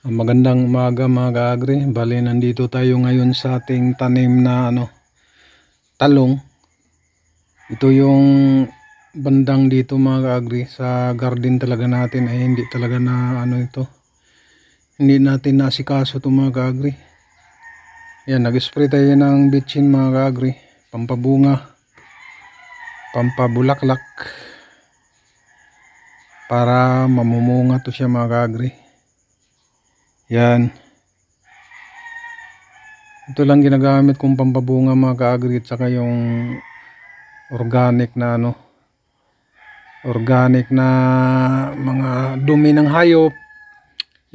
Magandang umaga mga ka-agri. Bali nandito tayo ngayon sa ating tanim na talong. Ito yung bandang dito mga ka-agri. Sa garden talaga natin ay hindi talaga na ito. Hindi natin naasikaso ito mga ka-agri. Yan, nag-spray tayo ng bitchin mga ka-agri. Pampabunga, pampabulaklak, para mamumunga to siya mga ka-agri. Yan. Ito lang ginagamit kong pampabunga mga ka-agri, at saka yung organic na organic na mga dumi ng hayop,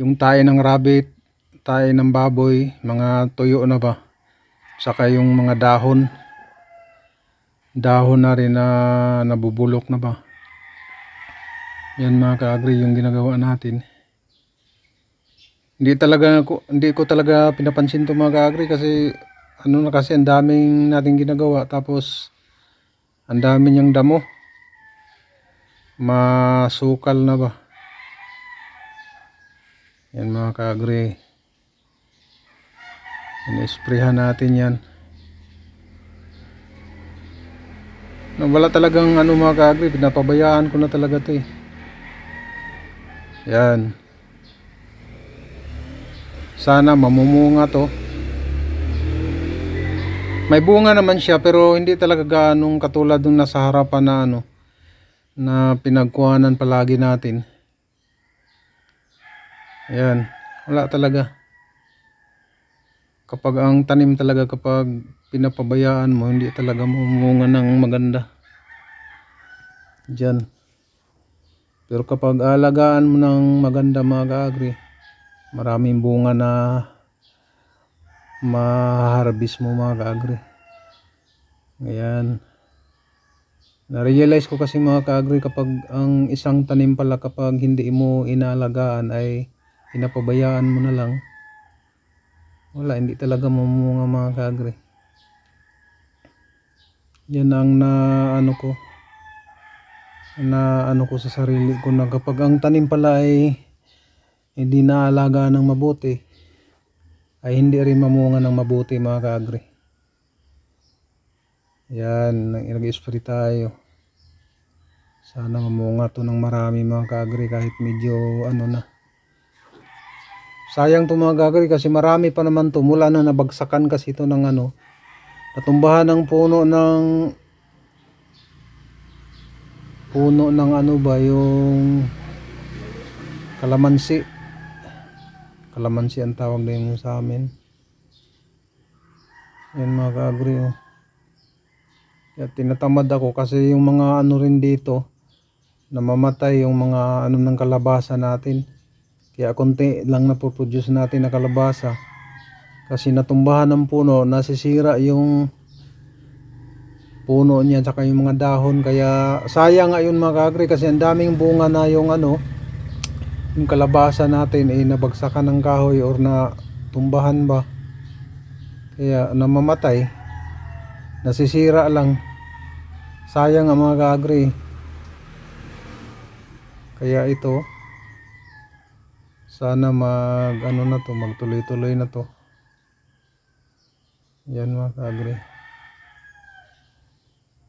yung tae ng rabbit, tae ng baboy, mga tuyo na ba, saka yung mga dahon na rin na nabubulok na ba. Yan mga ka-agri yung ginagawa natin. Hindi ko talaga pinapansin to mga ka-agri kasi kasi ang daming nating ginagawa, tapos ang dami niyang damo, masukal na ba. Yan mga ka-agri, in-sprayhan natin yan. Wala talagang mga ka-agri, pinapabayaan ko na talaga to eh. Yan, sana mamumunga to. May bunga naman siya pero hindi talaga gaanong katulad nung nasa harapan na na pinagkuhanan palagi natin. Ayan, wala talaga. Kapag ang tanim talaga, kapag pinapabayaan mo, hindi talaga mamumunga ng maganda dyan. Pero kapag alagaan mo ng maganda mga ka-agri, maraming bunga na ma-harvest mo mga ka-agri. Ayan, na-realize ko kasi mga ka-agri, kapag ang isang tanim pala, kapag hindi mo inaalagaan ay pinapabayaan mo na lang, wala, hindi talaga mamumunga mga ka-agri. Yan ang na ko sa sarili ko, na kapag ang tanim pala ay hindi naalagaan ng mabuti, ay hindi rin mamunga ng mabuti mga ka-agri. Yan, nag-spray tayo. Sana mamunga to ng marami mga ka-agri, kahit medyo na. Sayang to mga ka-agri kasi marami pa naman to, mula na nabagsakan kasi ito ng natumbahan ng puno ng yung kalamansi ang tawag na yun sa amin. Yan mga ka-agri Kaya tinatamad ako kasi yung mga rin dito namamatay, yung mga ng kalabasa natin. Kaya konti lang na produce natin na kalabasa kasi natumbahan ng puno, nasisira yung puno niya saka yung mga dahon. Kaya sayang ngayon mga ka-agri kasi ang daming bunga na yung yung kalabasa natin ay nabagsakan ng kahoy or na tumbahan ba, kaya namamatay, nasisira lang. Sayang ang mga ka-agri. Kaya ito, sana magtuloy-tuloy na to. Yan mga ka-agri,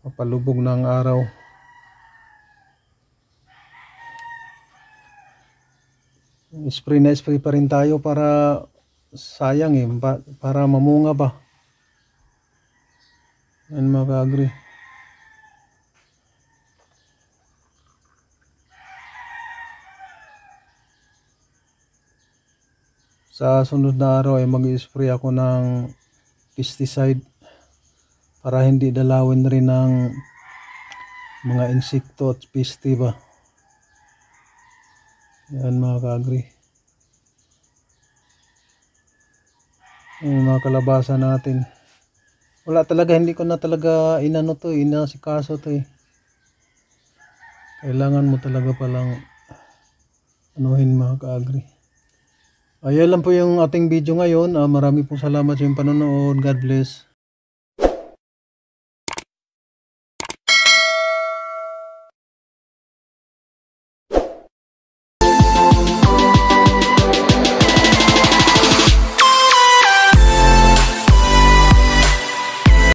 papalubog na ang araw. Spray na spray pa rin tayo para sayang para mamunga ba. Yan mga ka-agri. Sa sunod na araw ay mag-spray ako ng pesticide para hindi dalawin rin ng mga insekto at peste ba. Yan mga ka-agri, yung mga kalabasa natin, wala talaga, hindi ko na talaga inasikaso to eh. Kailangan mo talaga palang mga ka-agri. Ayan lang po yung ating video ngayon. Marami pong salamat sa inyong panonood. God bless.